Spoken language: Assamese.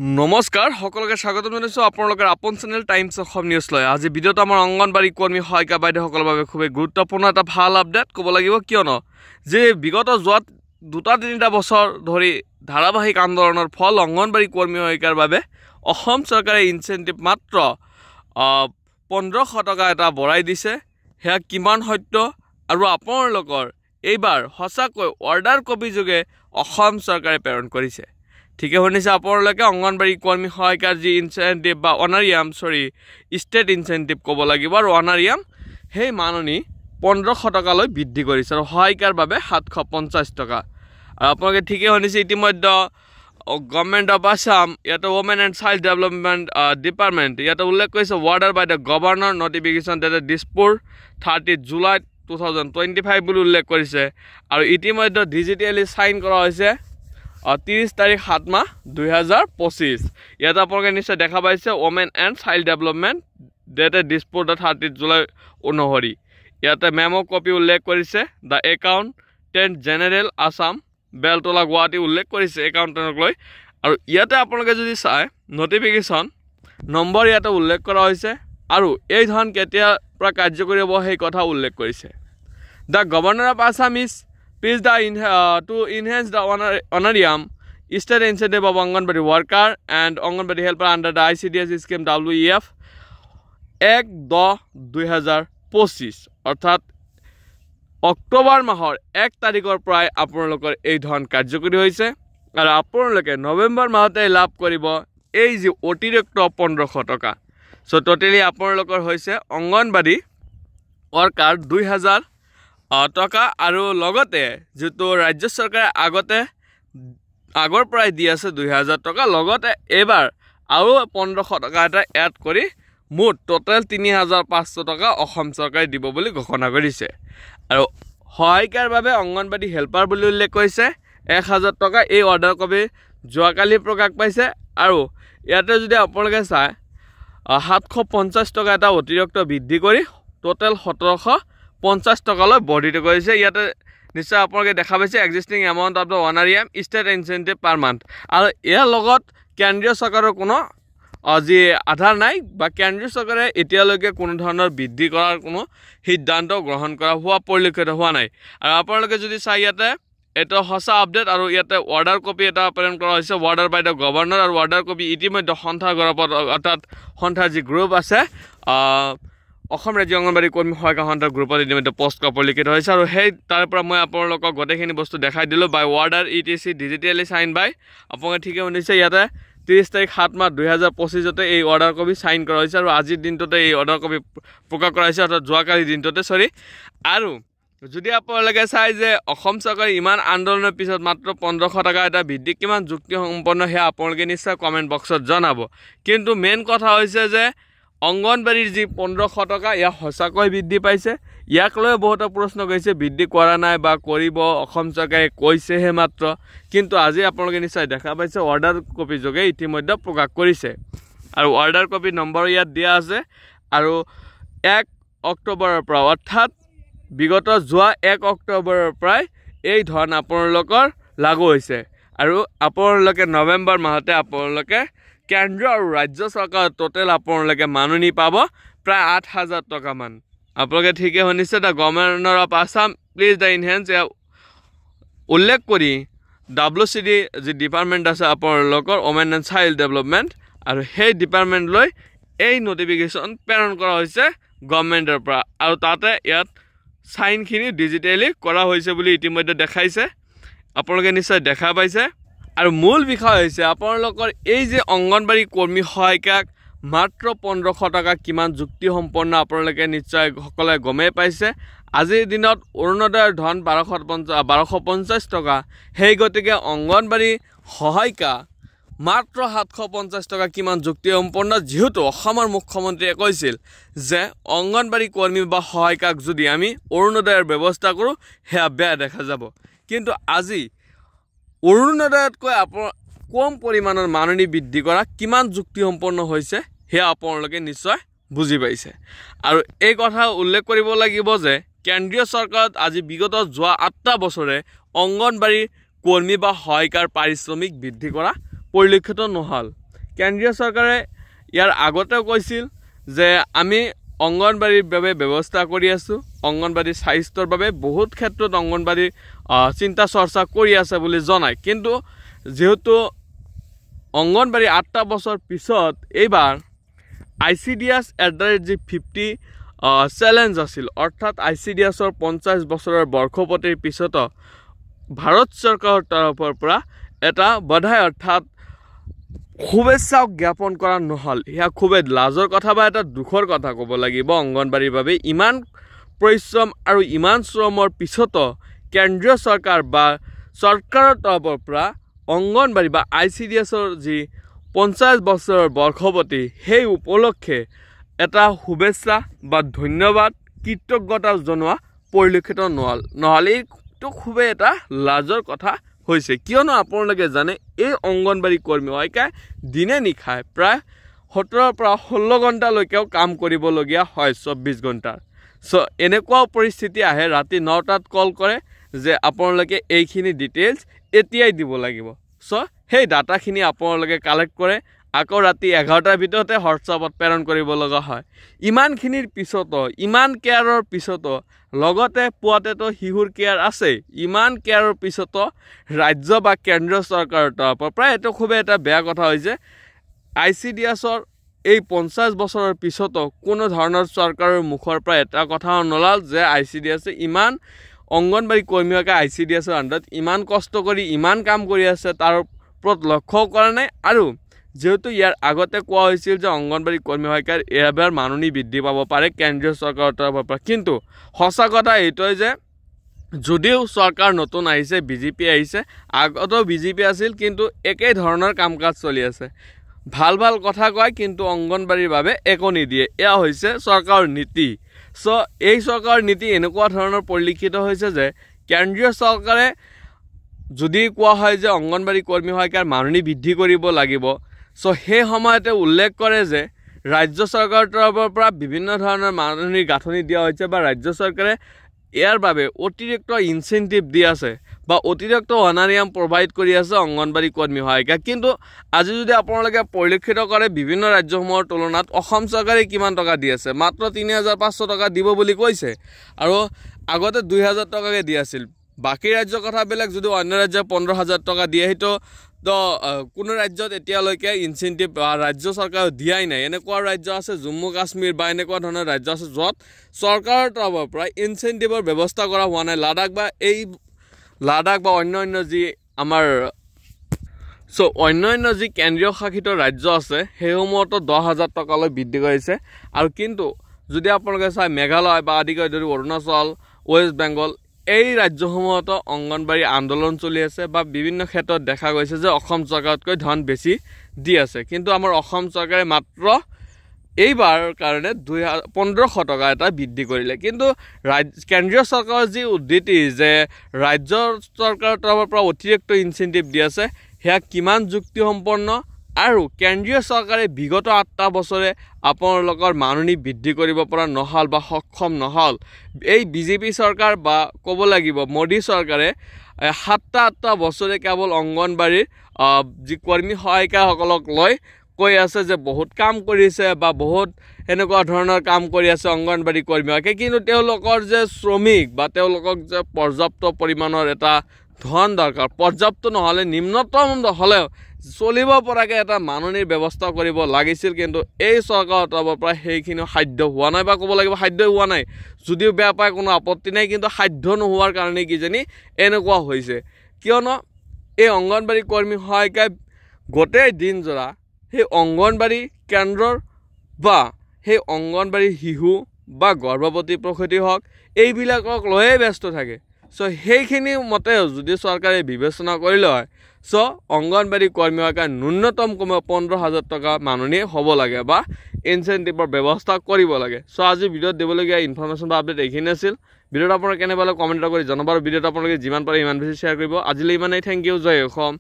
নমস্কাৰ সকলোকে স্বাগতম জনাইছোঁ আপোনালোকৰ আপন চেনেল টাইমছ অসম নিউজ লৈ। আজি ভিডিঅ'ত আমাৰ অংগনবাড়ী কৰ্মী সহায়িকা বাইদেউসকলৰ বাবে খুবেই গুৰুত্বপূৰ্ণ এটা ভাল আপডেট ক'ব লাগিব, কিয়নো যে বিগত যোৱা 2-3 বছৰ ধৰি ধাৰাবাহিক আন্দোলনৰ ফল অংগনবাড়ী কৰ্মী সহায়িকাৰ বাবে অসম চৰকাৰে ইনচেণ্টিভ মাত্ৰ 1500 টকা এটা বঢ়াই দিছে। সেয়া কিমান সত্য আৰু আপোনালোকৰ এইবাৰ সঁচাকৈ অৰ্ডাৰ কপি যোগে অসম চৰকাৰে প্ৰেৰণ কৰিছে। ঠিকে শুনিছে আপোনালোকে, অংগনবাড়ী কৰ্মী সহায়িকাৰ যি ইনচেণ্টিভ বা অনাৰিয়াম ষ্টেট ইনচেণ্টিভ ক'ব লাগিব আৰু অনাৰিয়াম সেই মাননি 1500 টকালৈ বৃদ্ধি কৰিছে আৰু সহায়িকাৰ বাবে 750 টকা। আৰু আপোনালোকে ঠিকে শুনিছে, ইতিমধ্যে গভৰ্ণমেণ্ট অফ আছাম ইয়াতে women and child development department ইয়াতে উল্লেখ কৰিছে order by the governor notification dated Dispur 30 July 2025 বুলি উল্লেখ কৰিছে। আৰু ইতিমধ্যে ডিজিটেলি চাইন কৰা হৈছে 30 তাৰিখ 7 মাহ 2025। ইয়াতে আপোনালোকে নিশ্চয় দেখা পাইছে women and child development dated Dispur 30 July অনুসৰি ইয়াতে মেমো কপি উল্লেখ কৰিছে the accountant general Assam Beltola Guwahati উল্লেখ কৰিছে একাউণ্টেণ্টক লৈ। আৰু ইয়াতে আপোনালোকে যদি চায় নটিফিকেশ্যন নম্বৰ ইয়াতে উল্লেখ কৰা হৈছে আৰু এই ধন কেতিয়াৰ পৰা কাৰ্যকৰী হ'ব সেই কথা উল্লেখ কৰিছে। The governor of Assam is pleased to enhance the honorarium state incentive of Anganwadi worker and Anganwadi helper under the ICDS scheme WEF 1/10/2025 অৰ্থাৎ অক্টোবৰ মাহৰ 1 তাৰিখৰ পৰাই আপোনালোকৰ এই ধন কাৰ্যকৰী হৈছে আৰু আপোনালোকে নৱেম্বৰ মাহতে লাভ কৰিব এই যি অতিৰিক্ত 1500 টকা। সো টোটেলি আপোনালোকৰ হৈছে অংগনবাড়ী ৱৰ্কাৰ 2000 টকা আৰু লগতে যেটো ৰাজ্য চৰকাৰে আগৰ পৰাই দি আছে 2000 টকা, লগতে এবাৰ আৰু 1500 টকা এটা এড কৰি মুঠ টোটেল 3500 টকা অসম চৰকাৰে দিব বুলি ঘোষণা কৰিছে। আৰু সহায়িকাৰ বাবে অংগনবাড়ী হেল্পাৰ বুলি উল্লেখ কৰিছে 1000 টকা। এই অৰ্ডাৰ কপি যোৱাকালি প্ৰকাশ পাইছে আৰু ইয়াতে যদি আপোনালোকে চায় 750 টকা এটা অতিৰিক্ত বৃদ্ধি কৰি টোটেল 1750 টকালৈ বৰ্ধিত কৰিছে। ইয়াতে নিশ্চয় আপোনালোকে দেখা পাইছে existing amount of the honorarium state incentive per month. আৰু ইয়াৰ লগত কেন্দ্ৰীয় চৰকাৰৰ কোনো যি আধাৰ নাই বা কেন্দ্ৰীয় চৰকাৰে এতিয়ালৈকে কোনো ধৰণৰ বৃদ্ধি কৰাৰ কোনো সিদ্ধান্ত গ্ৰহণ কৰা পৰিলক্ষিত হোৱা নাই। আৰু আপোনালোকে যদি চাই ইয়াতে এটা সঁচা আপডেট আৰু ইয়াতে অৰ্ডাৰ কপি এটা প্ৰেৰণ কৰা হৈছে ৱাৰ্ডাৰ বাই দ্য গভৰ্ণৰ আৰু অৰ্ডাৰ কপি ইতিমধ্যে সন্থাৰ গ্ৰুপত অৰ্থাৎ সন্থাৰ যি গ্ৰুপ আছে অসম ৰাজ্য অংগনবাড়ী কৰ্মী সহায়িকা সন্থাৰ গ্ৰুপত ইতিমধ্যে পোষ্ট কৰা পৰিলক্ষিত হৈছে। আৰু সেই তাৰ পৰা মই আপোনালোকক গোটেইখিনি বস্তু দেখাই দিলোঁ বাই ৱাৰ্ডাৰ ETC ডিজিটেলি চাইন বাই। আপোনালোকে ঠিকে শুনিছে, ইয়াতে 30 তাৰিখ 7 মাহ 2025 এই অৰ্ডাৰ কপি চাইন কৰা হৈছে আৰু আজিৰ দিনটোতে এই অৰ্ডাৰ কপি প্ৰকাশ কৰা হৈছে, অৰ্থাৎ যোৱাকালিৰ দিনটোতে আৰু যদি আপোনালোকে চাই যে অসম চৰকাৰে ইমান আন্দোলনৰ পিছত মাত্ৰ 1500 টকা এটা বৃদ্ধি কিমান যুক্তিসম্পন্ন সেয়া আপোনালোকে নিশ্চয় কমেণ্ট বক্সত জনাব। কিন্তু মেইন কথা হৈছে যে অংগনবাড়ীৰ যি 1500 টকা ইয়াক সঁচাকৈ বৃদ্ধি পাইছে। ইয়াক লৈ বহুতো প্ৰশ্ন কৰিছে বৃদ্ধি কৰা নাই বা কৰিব, অসম চৰকাৰে কৈছেহে মাত্ৰ। কিন্তু আজি আপোনালোকে নিশ্চয় দেখা পাইছে অৰ্ডাৰ কপি যোগে ইতিমধ্যে প্ৰকাশ কৰিছে আৰু অৰ্ডাৰ কপি নম্বৰ ইয়াত দিয়া আছে। আৰু 1 অক্টোবৰৰ পৰা অৰ্থাৎ বিগত যোৱা 1 অক্টোবৰৰ পৰাই এই ধন আপোনালোকৰ লাগু হৈছে আৰু আপোনালোকে নৱেম্বৰ মাহতে আপোনালোকে কেন্দ্ৰ আৰু ৰাজ্য চৰকাৰ টোটেল আপোনালোকে মাননি পাব প্ৰায় 8000 টকামান। আপোনালোকে ঠিকে শুনিছে, the governor of Assam please the enhance উল্লেখ কৰি WCD যি ডিপাৰ্টমেণ্ট আছে আপোনালোকৰ ওমেন এণ্ড চাইল্ড ডেভেলপমেণ্ট আৰু সেই ডিপাৰ্টমেণ্টলৈ এই নটিফিকেশ্যন প্ৰেৰণ কৰা হৈছে গভৰ্ণমেণ্টৰ পৰা। আৰু তাতে ইয়াত চাইনখিনি ডিজিটেলি কৰা হৈছে বুলি ইতিমধ্যে দেখাইছে, আপোনালোকে নিশ্চয় দেখা পাইছে। আৰু মূল বিষয় হৈছে আপোনালোকৰ এই যে অংগনবাড়ী কৰ্মী সহায়িকাক মাত্ৰ 1500 টকা কিমান যুক্তিসম্পন্ন আপোনালোকে নিশ্চয় সকলোৱে গমেই পাইছে। আজিৰ দিনত অৰুণোদয়ৰ ধন 1250 টকা, সেই গতিকে অংগনবাড়ী সহায়িকা মাত্ৰ 750 টকা কিমান যুক্তিসম্পন্ন, যিহেতু অসমৰ মুখ্যমন্ত্ৰীয়ে কৈছিল যে অংগনবাড়ী কৰ্মী বা সহায়িকাক যদি আমি অৰুণোদয়ৰ ব্যৱস্থা কৰোঁ সেয়া বেয়া দেখা যাব। কিন্তু আজি অৰুণোদয়তকৈ কম পৰিমাণৰ মাননি বৃদ্ধি কৰা কিমান যুক্তিসম্পন্ন হৈছে সেয়া আপোনালোকে নিশ্চয় বুজি পাইছে। আৰু এই কথা উল্লেখ কৰিব লাগিব যে কেন্দ্ৰীয় চৰকাৰত আজি বিগত যোৱা 8টা বছৰে অংগনবাড়ী কৰ্মী বা সহায়িকাৰ পাৰিশ্ৰমিক বৃদ্ধি কৰা পৰিলক্ষিত নহল। কেন্দ্ৰীয় চৰকাৰে ইয়াৰ আগতেও কৈছিল যে আমি অংগনবাড়ীৰ বাবে ব্যৱস্থা কৰি আছোঁ, অংগনবাড়ী স্বাস্থ্যৰ বাবে বহুত ক্ষেত্ৰত অংগনবাড়ী চিন্তা চৰ্চা কৰি আছে বুলি জনায়। কিন্তু যেহেতু অংগনবাড়ী 8টা বছৰ পিছত এইবাৰ ICDS @ 50 চেলেঞ্জ আছিল, অৰ্থাৎ ICDSৰ 50 বছৰৰ বৰ্ষপতিৰ পিছতো ভাৰত চৰকাৰৰ তৰফৰ পৰা এটা বধাই অৰ্থাৎ শুভেচ্ছা জ্ঞাপন কৰা নহ'ল। এয়া খুবেই লাজৰ কথা বা এটা দুখৰ কথা ক'ব লাগিব। অংগনবাড়ীৰ বাবে ইমান পৰিশ্ৰম আৰু ইমান শ্ৰমৰ পিছতো কেন্দ্ৰীয় চৰকাৰ বা চৰকাৰৰ তৰফৰ পৰা অংগনবাড়ী বা ICDSৰ যি 50 বছৰৰ বৰ্ষপতি সেই উপলক্ষে এটা শুভেচ্ছা বা ধন্যবাদ কৃতজ্ঞতা জনোৱা পৰিলক্ষিত নহ'ল। এইটো খুবেই এটা লাজৰ কথা হৈছে, কিয়নো আপোনালোকে জানে এই অংগনবাড়ী কৰ্মী সহায়িকাই দিনে নিশাই প্ৰায় 17 পৰা 16 ঘণ্টালৈকেও কাম কৰিবলগীয়া হয়, 24 ঘণ্টাৰ। এনেকুৱা পৰিস্থিতি আহে, ৰাতি 9টাত কল কৰে যে আপোনালোকে এইখিনি ডিটেইলছ এতিয়াই দিব লাগিব। সেই ডাটাখিনি আপোনালোকে কালেক্ট কৰে, আকৌ ৰাতি 11টাৰ ভিতৰতে হোৱাটছআপত প্ৰেৰণ কৰিব লগা হয়। ইমানখিনিৰ পিছতো, ইমান কেয়াৰৰ পিছতো, লগতে পোৱাতেতো শিশুৰ কেয়াৰ আছে, ইমান কেয়াৰৰ পিছতো ৰাজ্য বা কেন্দ্ৰীয় চৰকাৰৰ তৰফৰ পৰা এইটো খুবেই এটা বেয়া কথা হৈছে। ICDSৰ এই 50 বছৰৰ পিছতো কোনো ধৰণৰ চৰকাৰৰ মুখৰ পৰা এটা কথাও নোলাল যে ICDSে ইমান অংগনবাড়ী কৰ্মীকে ICDSৰ আণ্ডাৰত ইমান কষ্ট কৰি ইমান কাম কৰি আছে তাৰ ওপৰত লক্ষ্য কৰা নাই। আৰু যেহেতু ইয়াৰ আগতে কোৱা হৈছিল যে অংগনবাড়ী কৰ্মী সহায়িকাৰ এবাৰ মাননি বৃদ্ধি পাব পাৰে কেন্দ্ৰীয় চৰকাৰৰ তৰফৰ পৰা, কিন্তু সঁচা কথা এইটোৱে যে যদিও চৰকাৰ নতুন আহিছে, BJP আহিছে, আগতেও BJP আছিল, কিন্তু একেই ধৰণৰ কাম কাজ চলি আছে। ভাল ভাল কথা কয় কিন্তু অংগনবাড়ীৰ বাবে একো নিদিয়ে, এয়া হৈছে চৰকাৰৰ নীতি। এই চৰকাৰৰ নীতি এনেকুৱা ধৰণৰ পৰিলক্ষিত হৈছে যে কেন্দ্ৰীয় চৰকাৰে যদি কোৱা হয় যে অংগনবাড়ী কৰ্মী সহায়িকাৰ মাননি বৃদ্ধি কৰিব লাগিব, সেই সময়তে উল্লেখ কৰে যে ৰাজ্য চৰকাৰৰ তৰফৰ পৰা বিভিন্ন ধৰণৰ মাননিৰ গাঁথনি দিয়া হৈছে বা ৰাজ্য চৰকাৰে ইয়াৰ বাবে অতিৰিক্ত ইনচেন্টিভ দি আছে বা অতিৰিক্ত অনাৰিয়াম প্ৰভাইড কৰি আছে অংগনবাড়ী কৰ্মী সহায়িকা। কিন্তু আজি যদি আপোনালোকে পৰিলক্ষিত কৰে বিভিন্ন ৰাজ্যসমূহৰ তুলনাত অসম চৰকাৰে কিমান টকা দি আছে, মাত্ৰ 3500 টকা দিব বুলি কৈছে, আৰু আগতে 2000 টকাকৈ দি আছিল। বাকী ৰাজ্যৰ কথা বেলেগ, যদি অন্য ৰাজ্যই 15000 টকা দিয়ে, সেইটো তো কোনো ৰাজ্যত এতিয়ালৈকে ইনচেন্টিভ ৰাজ্য চৰকাৰে দিয়াই নাই। এনেকুৱা ৰাজ্য আছে জম্মু কাশ্মীৰ বা এনেকুৱা ধৰণৰ ৰাজ্য আছে য'ত চৰকাৰৰ তৰফৰ পৰা ইনচেন্টিভৰ ব্যৱস্থা কৰা হোৱা নাই। লাডাখ বা অন্য যি আমাৰ অন্য যি কেন্দ্ৰীয় শাসিত ৰাজ্য আছে সেইসমূহতো 10,000 টকালৈ বৃদ্ধি কৰিছে। আৰু কিন্তু যদি আপোনালোকে চাই মেঘালয় বা আদি কৰি ধৰি অৰুণাচল, ৱেষ্ট বেংগল, এই ৰাজ্যসমূহতো অংগনবাড়ী আন্দোলন চলি আছে বা বিভিন্ন ক্ষেত্ৰত দেখা গৈছে যে অসম চৰকাৰতকৈ ধন বেছি দি আছে। কিন্তু আমাৰ অসম চৰকাৰে মাত্ৰ এইবাৰ কাৰণে 1500 টকা এটা বৃদ্ধি কৰিলে। কিন্তু কেন্দ্ৰীয় চৰকাৰৰ যি উদ্ধৃতি যে ৰাজ্য চৰকাৰৰ তৰফৰ পৰা অতিৰিক্ত ইনচেন্টিভ দি আছে, সেয়া কিমান যুক্তিসম্পন্ন? আৰু কেন্দ্ৰীয় চৰকাৰে বিগত 8টা বছৰে আপোনালোকৰ মাননি বৃদ্ধি কৰিব পৰা নহ'ল বা সক্ষম নহ'ল। এই BJP চৰকাৰ বা ক'ব লাগিব মোদী চৰকাৰে 7টা বছৰে কেৱল অংগনবাড়ীৰ যি কৰ্মী সহায়িকাসকলক লৈ কৈ আছে যে বহুত কাম কৰিছে বা বহুত এনেকুৱা ধৰণৰ কাম কৰি আছে অংগনবাড়ী কৰ্মী সহায়িকাই, কিন্তু তেওঁলোকৰ যে শ্ৰমিক বা তেওঁলোকক যে পৰ্যাপ্ত পৰিমাণৰ এটা ধন দৰকাৰ, পৰ্যাপ্ত নহ'লে নিম্নতম হ'লেও চলিব পৰাকৈ এটা মাননিৰ ব্যৱস্থা কৰিব লাগিছিল। কিন্তু এই চৰকাৰৰ তৰফৰ পৰা সেইখিনি সাধ্য হোৱা নাই বা ক'ব লাগিব সাধ্য হোৱা নাই। যদিও বেয়া পায় কোনো আপত্তি নাই, কিন্তু সাধ্য নোহোৱাৰ কাৰণে কিজানি এনেকুৱা হৈছে, কিয়নো এই অংগনবাড়ী কৰ্মী সহায়িকাই গোটেই দিনজোৰা সেই অংগনবাড়ী কেন্দ্ৰৰ বা সেই অংগনবাড়ী শিশু বা গৰ্ভৱতী প্ৰসূতি হওক এইবিলাকক লৈয়ে ব্যস্ত থাকে। সেইখিনি মতেও যদি চৰকাৰে বিবেচনা কৰিলে হয়, অংগনবাড়ী কৰ্মী সহায়িকাৰ ন্যূনতম কমেও 15,000 টকা মাননি হ'ব লাগে বা ইনচেন্টিভৰ ব্যৱস্থা কৰিব লাগে। আজি ভিডিঅ'ত দিবলগীয়া ইনফৰমেশ্যন বা আপডেট এইখিনি আছিল। ভিডিঅ'টো আপোনাৰ কেনে পালে কমেণ্ট কৰি জনাব, আৰু ভিডিঅ'টো আপোনালোকে যিমান পাৰে ইমান বেছি শ্বেয়াৰ কৰিব। আজিলৈ ইমানেই, থেংক ইউ, জয় অসম।